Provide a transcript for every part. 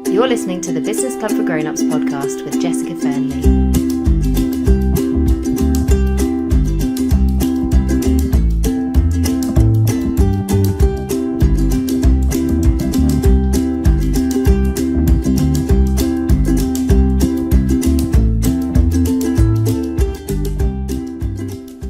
You're listening to the Business Club for Grown-Ups podcast with Jessica Fernley.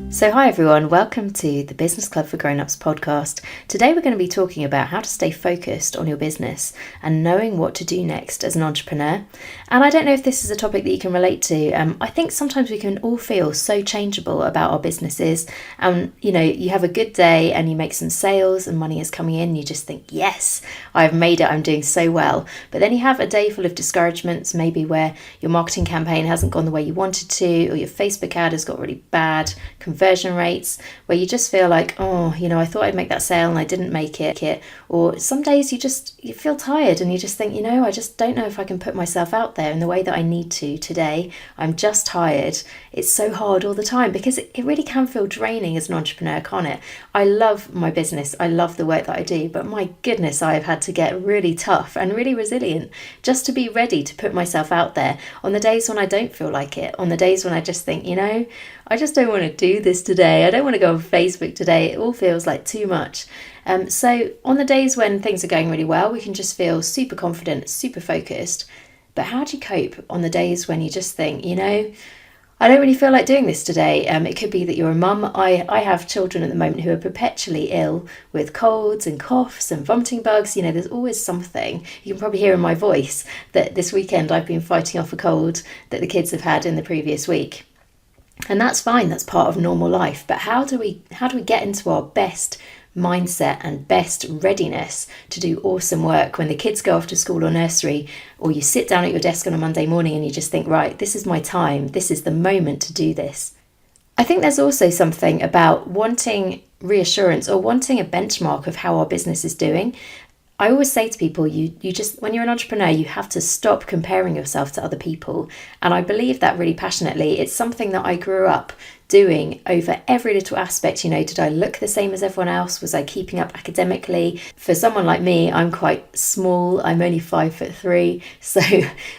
So hi everyone, welcome to the Business Club for Grown-Ups podcast. Today we're going to be talking about how to stay focused on your business and knowing what to do next as an entrepreneur. And I don't know if this is a topic that you can relate to. I think sometimes we can all feel so changeable about our businesses. You have a good day and you make some sales and money is coming in. You just think, yes, I've made it, I'm doing so well. But then you have a day full of discouragements, maybe where your marketing campaign hasn't gone the way you wanted to, or your Facebook ad has got really bad conversion rates, where you just feel like, I thought I'd make that sale and I didn't make it. Or some days you feel tired and you just think, I just don't know if I can put myself out there in the way that I need to today. I'm just tired. It's so hard all the time because it really can feel draining as an entrepreneur, can't it? I love my business. I love the work that I do, but my goodness, I have had to get really tough and really resilient just to be ready to put myself out there on the days when I don't feel like it, on the days when I just think, I just don't want to do this today. I don't want to go on Facebook today. It all feels like too much. So on the days when things are going really well, we can just feel super confident, super focused. But how do you cope on the days when you just think, I don't really feel like doing this today? It could be that you're a mum. I have children at the moment who are perpetually ill with colds and coughs and vomiting bugs. There's always something. You can probably hear in my voice that this weekend I've been fighting off a cold that the kids have had in the previous week. And that's fine, that's part of normal life. But how do we get into our best mindset and best readiness to do awesome work when the kids go off to school or nursery, or you sit down at your desk on a Monday morning and you just think, right, this is my time, this is the moment to do this? I think there's also something about wanting reassurance or wanting a benchmark of how our business is doing. I always say to people, you just, when you're an entrepreneur, you have to stop comparing yourself to other people. And I believe that really passionately. It's something that I grew up doing over every little aspect. Did I look the same as everyone else? Was I keeping up academically? For someone like me, I'm quite small. I'm only 5'3". So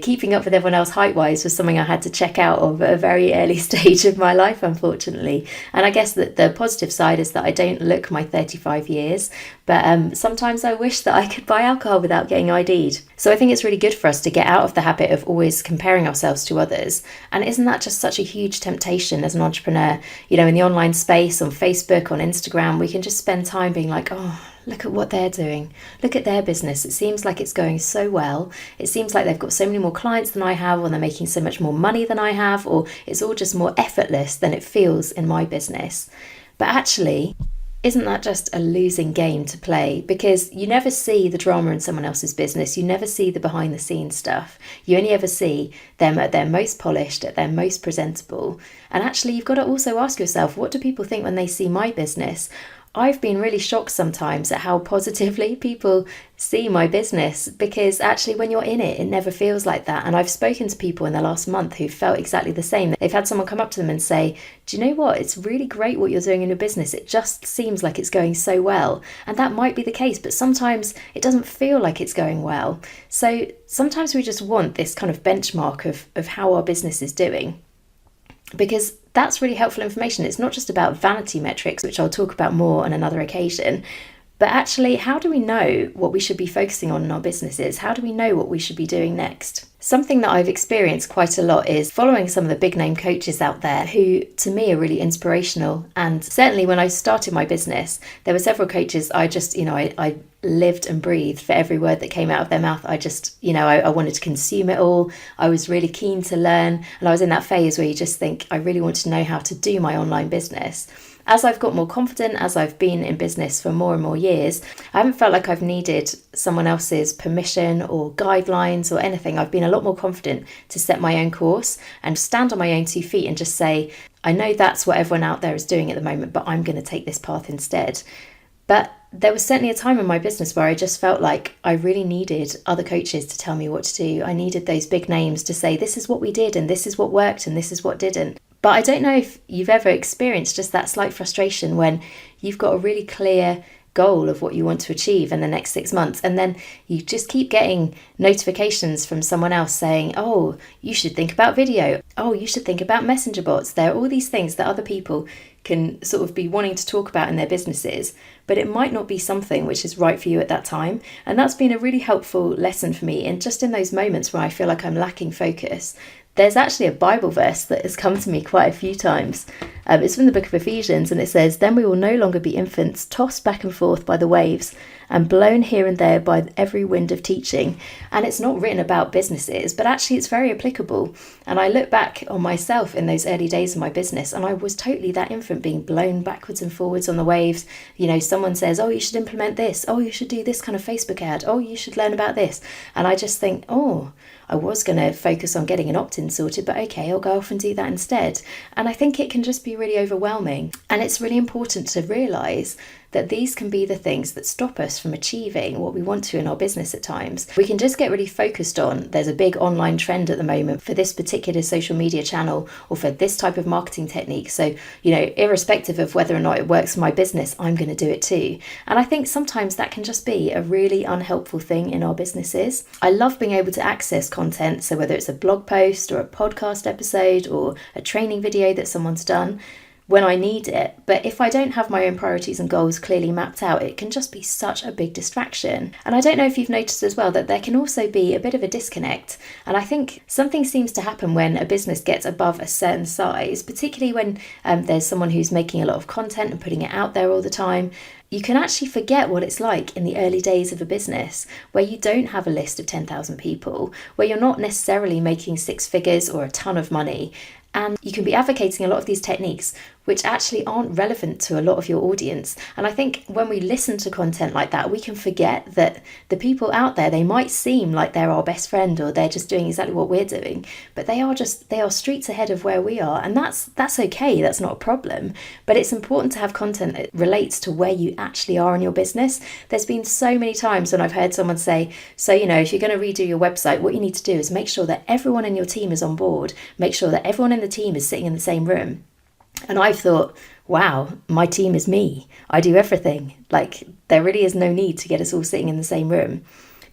keeping up with everyone else height-wise was something I had to check out of at a very early stage of my life, unfortunately. And I guess that the positive side is that I don't look my 35 years, but sometimes I wish that I could buy alcohol without getting ID'd. So I think it's really good for us to get out of the habit of always comparing ourselves to others. And isn't that just such a huge temptation as an entrepreneur? In the online space, on Facebook, on Instagram, we can just spend time being like, look at what they're doing. Look at their business. It seems like it's going so well. It seems like they've got so many more clients than I have, or they're making so much more money than I have, or it's all just more effortless than it feels in my business. But actually, isn't that just a losing game to play? Because you never see the drama in someone else's business. You never see the behind the scenes stuff. You only ever see them at their most polished, at their most presentable. And actually, you've got to also ask yourself, what do people think when they see my business? I've been really shocked sometimes at how positively people see my business, because actually when you're in it, it never feels like that. And I've spoken to people in the last month who felt exactly the same. They've had someone come up to them and say, do you know what? It's really great what you're doing in your business. It just seems like it's going so well. And that might be the case, but sometimes it doesn't feel like it's going well. So sometimes we just want this kind of benchmark of how our business is doing, because that's really helpful information. It's not just about vanity metrics, which I'll talk about more on another occasion, but actually, how do we know what we should be focusing on in our businesses? How do we know what we should be doing next? Something that I've experienced quite a lot is following some of the big name coaches out there who, to me, are really inspirational. And certainly when I started my business, there were several coaches I lived and breathed for every word that came out of their mouth. I wanted to consume it all. I was really keen to learn. And I was in that phase where you just think, I really want to know how to do my online business. As I've got more confident, as I've been in business for more and more years, I haven't felt like I've needed someone else's permission or guidelines or anything. I've been a lot more confident to set my own course and stand on my own 2 feet and just say, I know that's what everyone out there is doing at the moment, but I'm going to take this path instead. But there was certainly a time in my business where I just felt like I really needed other coaches to tell me what to do. I needed those big names to say, this is what we did and this is what worked and this is what didn't. But I don't know if you've ever experienced just that slight frustration when you've got a really clear goal of what you want to achieve in the next 6 months, and then you just keep getting notifications from someone else saying, oh, you should think about video, oh, you should think about messenger bots. There are all these things that other people can sort of be wanting to talk about in their businesses, but it might not be something which is right for you at that time. And that's been a really helpful lesson for me. And just in those moments where I feel like I'm lacking focus, there's actually a Bible verse that has come to me quite a few times. It's from the book of Ephesians, and it says, "Then we will no longer be infants, tossed back and forth by the waves and blown here and there by every wind of teaching." And it's not written about businesses, but actually it's very applicable. And I look back on myself in those early days of my business, and I was totally that infant being blown backwards and forwards on the waves. Someone says, oh, you should implement this. Oh, you should do this kind of Facebook ad. Oh, you should learn about this. And I just think, oh, I was going to focus on getting an opt-in sorted, but okay, I'll go off and do that instead. And I think it can just be really overwhelming. And it's really important to realise that these can be the things that stop us from achieving what we want to in our business at times. We can just get really focused on, there's a big online trend at the moment for this particular social media channel or for this type of marketing technique. So, irrespective of whether or not it works for my business, I'm going to do it too. And I think sometimes that can just be a really unhelpful thing in our businesses. I love being able to access content. So whether it's a blog post or a podcast episode or a training video that someone's done, when I need it. But if I don't have my own priorities and goals clearly mapped out, it can just be such a big distraction. And I don't know if you've noticed as well that there can also be a bit of a disconnect. And I think something seems to happen when a business gets above a certain size, particularly when there's someone who's making a lot of content and putting it out there all the time. You can actually forget what it's like in the early days of a business where you don't have a list of 10,000 people, where you're not necessarily making 6 figures or a ton of money. And you can be advocating a lot of these techniques which actually aren't relevant to a lot of your audience. And I think when we listen to content like that, we can forget that the people out there, they might seem like they're our best friend or they're just doing exactly what we're doing, but they are streets ahead of where we are. And that's okay, that's not a problem. But it's important to have content that relates to where you actually are in your business. There's been so many times when I've heard someone say, so, if you're going to redo your website, what you need to do is make sure that everyone in your team is on board, make sure that everyone in the team is sitting in the same room. And I've thought, wow, my team is me. I do everything. Like, there really is no need to get us all sitting in the same room.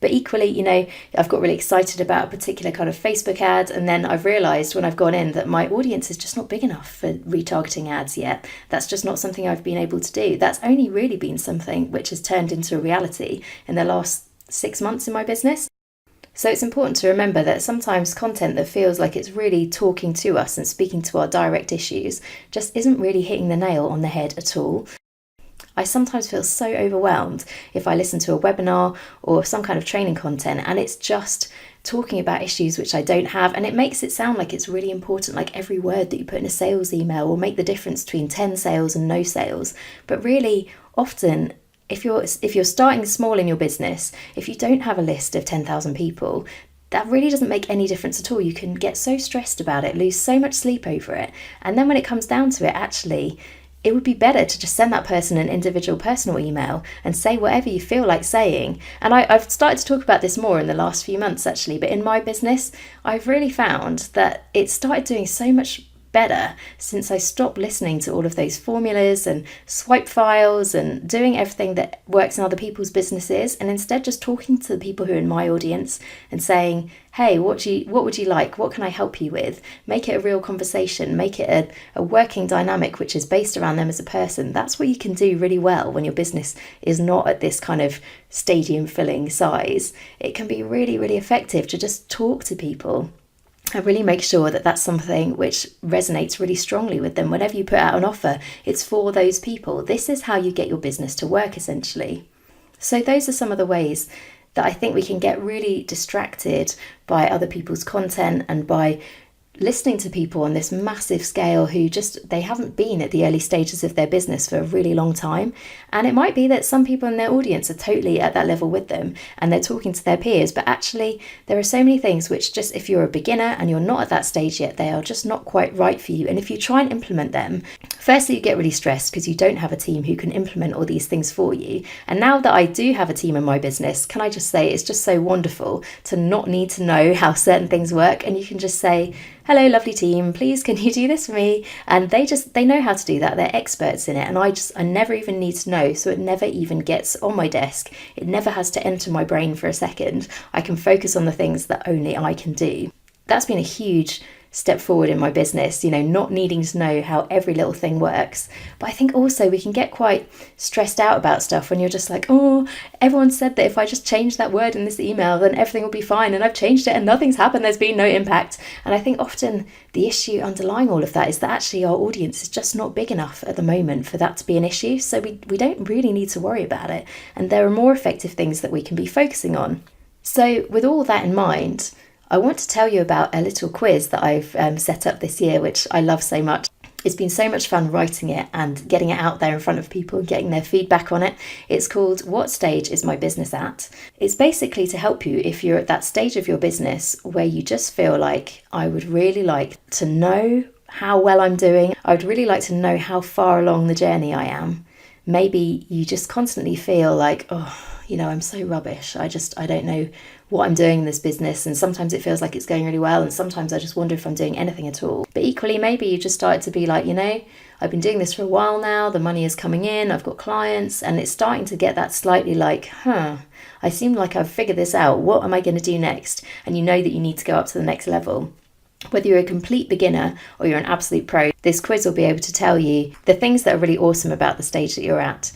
But equally, I've got really excited about a particular kind of Facebook ad, and then I've realised when I've gone in that my audience is just not big enough for retargeting ads yet. That's just not something I've been able to do. That's only really been something which has turned into a reality in the last 6 months in my business. So it's important to remember that sometimes content that feels like it's really talking to us and speaking to our direct issues just isn't really hitting the nail on the head at all. I sometimes feel so overwhelmed if I listen to a webinar or some kind of training content and it's just talking about issues which I don't have, and it makes it sound like it's really important, like every word that you put in a sales email will make the difference between 10 sales and no sales. But really, often, if you're starting small in your business, if you don't have a list of 10,000 people, that really doesn't make any difference at all. You can get so stressed about it, lose so much sleep over it. And then when it comes down to it, actually, it would be better to just send that person an individual personal email and say whatever you feel like saying. And I've started to talk about this more in the last few months, actually. But in my business, I've really found that it started doing so much better since I stopped listening to all of those formulas and swipe files and doing everything that works in other people's businesses, and instead just talking to the people who are in my audience and saying, hey, what would you like? What can I help you with? Make it a real conversation, make it a working dynamic which is based around them as a person. That's what you can do really well when your business is not at this kind of stadium filling size. It can be really, really effective to just talk to people. And really make sure that that's something which resonates really strongly with them. Whenever you put out an offer, it's for those people. This is how you get your business to work, essentially. So those are some of the ways that I think we can get really distracted by other people's content and by listening to people on this massive scale who they haven't been at the early stages of their business for a really long time. And it might be that some people in their audience are totally at that level with them and they're talking to their peers, but actually there are so many things which just, if you're a beginner and you're not at that stage yet, they are just not quite right for you. And if you try and implement them, firstly, you get really stressed because you don't have a team who can implement all these things for you. And now that I do have a team in my business, can I just say it's just so wonderful to not need to know how certain things work, and you can just say, hello, lovely team, please can you do this for me? And they know how to do that. They're experts in it. And I never even need to know. So it never even gets on my desk. It never has to enter my brain for a second. I can focus on the things that only I can do. That's been a huge step forward in my business, not needing to know how every little thing works. But I think also we can get quite stressed out about stuff when you're just like, oh, everyone said that if I just change that word in this email, then everything will be fine. And I've changed it and nothing's happened. There's been no impact. And I think often the issue underlying all of that is that actually our audience is just not big enough at the moment for that to be an issue. So we don't really need to worry about it. And there are more effective things that we can be focusing on. So with all that in mind, I want to tell you about a little quiz that I've set up this year, which I love so much. It's been so much fun writing it and getting it out there in front of people and getting their feedback on it. It's called What Stage Is My Business At? It's basically to help you if you're at that stage of your business where you just feel like, I would really like to know how well I'm doing. I would really like to know how far along the journey I am. Maybe you just constantly feel like, I'm so rubbish. I don't know what I'm doing in this business, and sometimes it feels like it's going really well, and sometimes I just wonder if I'm doing anything at all. But equally, maybe you just started to be like, I've been doing this for a while now, the money is coming in, I've got clients, and it's starting to get that slightly like, I seem like I've figured this out, what am I going to do next? And you know that you need to go up to the next level. Whether you're a complete beginner or you're an absolute pro, this quiz will be able to tell you the things that are really awesome about the stage that you're at.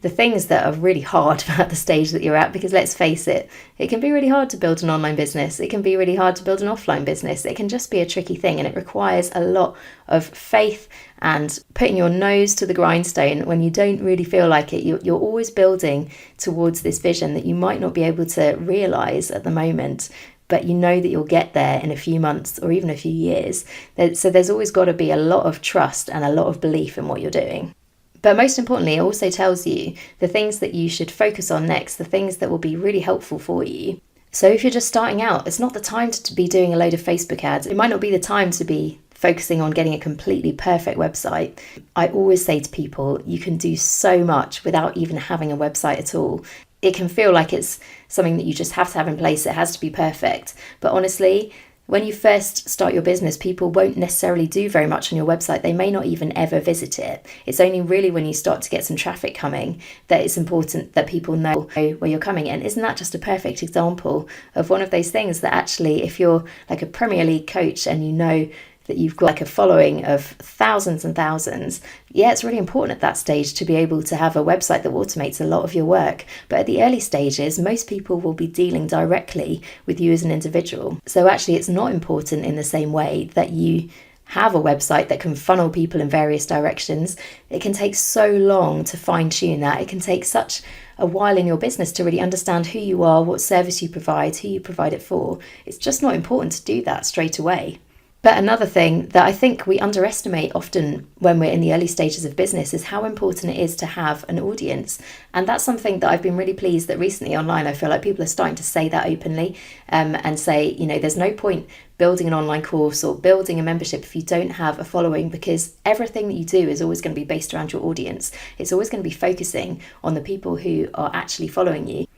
The things that are really hard about the stage that you're at, because let's face it, it can be really hard to build an online business. It can be really hard to build an offline business. It can just be a tricky thing, and it requires a lot of faith and putting your nose to the grindstone when you don't really feel like it. You're always building towards this vision that you might not be able to realise at the moment, but you know that you'll get there in a few months or even a few years. So there's always got to be a lot of trust and a lot of belief in what you're doing. But most importantly, it also tells you the things that you should focus on next, the things that will be really helpful for you. So if you're just starting out, it's not the time to be doing a load of Facebook ads. It might not be the time to be focusing on getting a completely perfect website. I always say to people, you can do so much without even having a website at all. It can feel like it's something that you just have to have in place. It has to be perfect. But honestly, when you first start your business, people won't necessarily do very much on your website. They may not even ever visit it. It's only really when you start to get some traffic coming that it's important that people know where you're coming. And isn't that just a perfect example of one of those things that actually, if you're like a Premier League coach and you know that you've got like a following of thousands and thousands, it's really important at that stage to be able to have a website that automates a lot of your work. But at the early stages, most people will be dealing directly with you as an individual. So actually, it's not important in the same way that you have a website that can funnel people in various directions. It can take so long to fine tune that. It can take such a while in your business to really understand who you are, what service you provide, who you provide it for. It's just not important to do that straight away. But another thing that I think we underestimate often when we're in the early stages of business is how important it is to have an audience. And that's something that I've been really pleased that recently online, I feel like people are starting to say that openly and say, there's no point building an online course or building a membership if you don't have a following, because everything that you do is always going to be based around your audience. It's always going to be focusing on the people who are actually following you.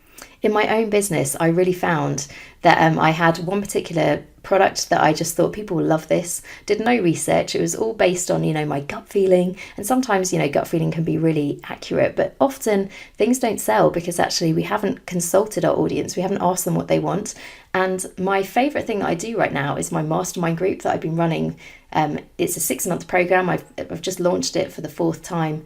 In my own business, I really found that I had one particular product that I just thought people will love this. Did no research. It was all based on, my gut feeling. And sometimes, gut feeling can be really accurate, but often things don't sell because actually we haven't consulted our audience. We haven't asked them what they want. And my favourite thing that I do right now is my mastermind group that I've been running. It's a 6-month program. I've just launched it for the 4th time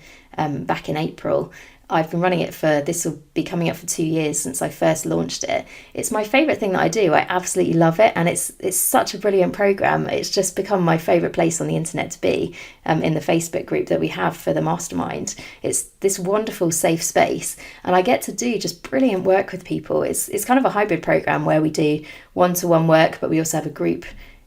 back in April. I've been running it this will be coming up for 2 years since I first launched it. It's my favourite thing that I do. I absolutely love it, and it's such a brilliant program. It's just become my favourite place on the internet to be, in the Facebook group that we have for the mastermind. It's this wonderful safe space, and I get to do just brilliant work with people. It's kind of a hybrid program where we do one-to-one work, but we also have a group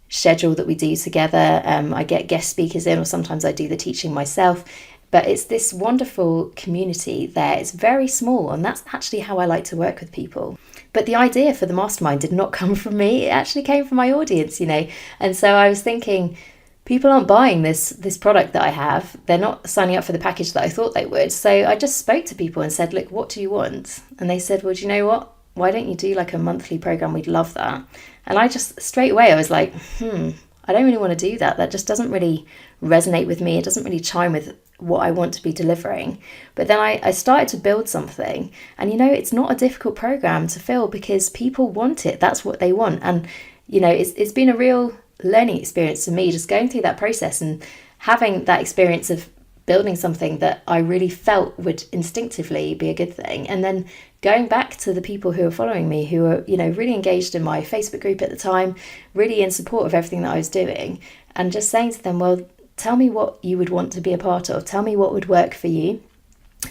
schedule that we do together. I get guest speakers in, or sometimes I do the teaching myself. But it's this wonderful community there. It's very small, and that's actually how I like to work with people. But the idea for the mastermind did not come from me. It actually came from my audience, And so I was thinking, people aren't buying this product that I have. They're not signing up for the package that I thought they would. So I just spoke to people and said, look, what do you want? And they said, well, do you know what? Why don't you do like a monthly program? We'd love that. And I just straight away, I was like, I don't really want to do that. That just doesn't really resonate with me. It doesn't really chime with what I want to be delivering. But then I started to build something, and it's not a difficult program to fill because people want it. That's what they want. And it's been a real learning experience for me, just going through that process and having that experience of building something that I really felt would instinctively be a good thing, and then going back to the people who are following me, who are really engaged in my Facebook group at the time, really in support of everything that I was doing, and just saying to them, well, tell me what you would want to be a part of, tell me what would work for you.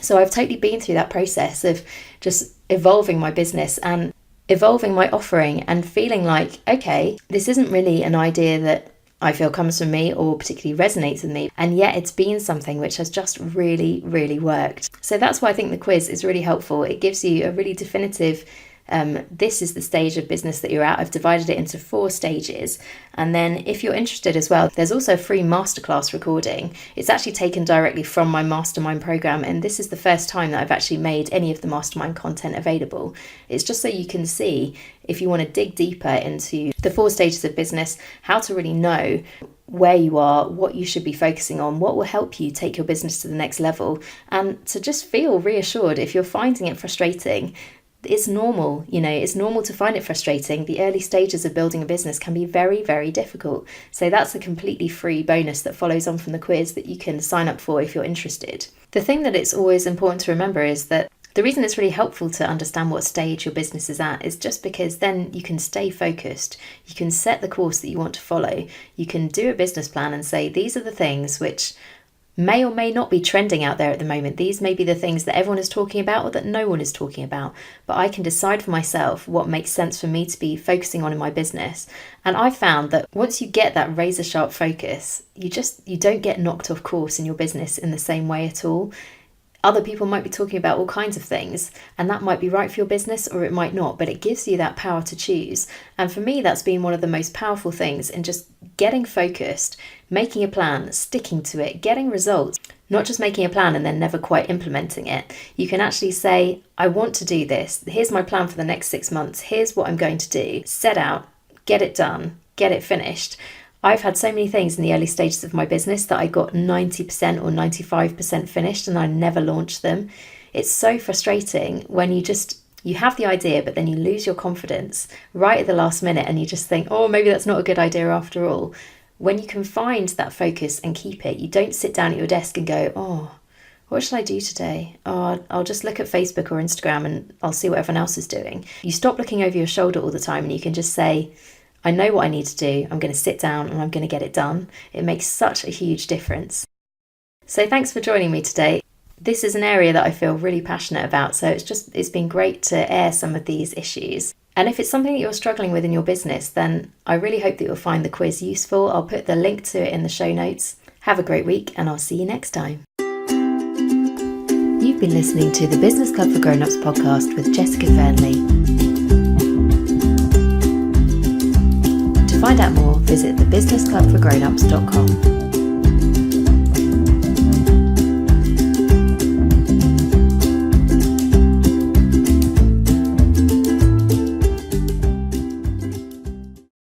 So I've totally been through that process of just evolving my business and evolving my offering and feeling like, okay, this isn't really an idea that I feel comes from me or particularly resonates with me, and yet it's been something which has just really, really worked. So that's why I think the quiz is really helpful. It gives you a really definitive this is the stage of business that you're at. I've divided it into 4 stages. And then if you're interested as well, there's also a free masterclass recording. It's actually taken directly from my mastermind program. And this is the first time that I've actually made any of the mastermind content available. It's just so you can see, if you want to dig deeper into the 4 stages of business, how to really know where you are, what you should be focusing on, what will help you take your business to the next level, and to just feel reassured if you're finding it frustrating. It's normal, it's normal to find it frustrating. The early stages of building a business can be very, very difficult. So that's a completely free bonus that follows on from the quiz that you can sign up for if you're interested. The thing that it's always important to remember is that the reason it's really helpful to understand what stage your business is at is just because then you can stay focused. You can set the course that you want to follow. You can do a business plan and say, these are the things which may or may not be trending out there at the moment. These may be the things that everyone is talking about or that no one is talking about, but I can decide for myself what makes sense for me to be focusing on in my business. And I've found that once you get that razor sharp focus, you don't get knocked off course in your business in the same way at all. Other people might be talking about all kinds of things, and that might be right for your business or it might not, but it gives you that power to choose. And for me, that's been one of the most powerful things in just getting focused, making a plan, sticking to it, getting results, not just making a plan and then never quite implementing it. You can actually say, I want to do this. Here's my plan for the next 6 months. Here's what I'm going to do. Set out, get it done, get it finished. I've had so many things in the early stages of my business that I got 90% or 95% finished and I never launched them. It's so frustrating when you have the idea, but then you lose your confidence right at the last minute and you just think, oh, maybe that's not a good idea after all. When you can find that focus and keep it, you don't sit down at your desk and go, oh, what should I do today? Oh, I'll just look at Facebook or Instagram and I'll see what everyone else is doing. You stop looking over your shoulder all the time and you can just say, I know what I need to do. I'm going to sit down and I'm going to get it done. It makes such a huge difference. So thanks for joining me today. This is an area that I feel really passionate about. So it's been great to air some of these issues. And if it's something that you're struggling with in your business, then I really hope that you'll find the quiz useful. I'll put the link to it in the show notes. Have a great week and I'll see you next time. You've been listening to the Business Club for Grown-Ups podcast with Jessica Fernley. To find out more, visit thebusinessclubforgrownups.com.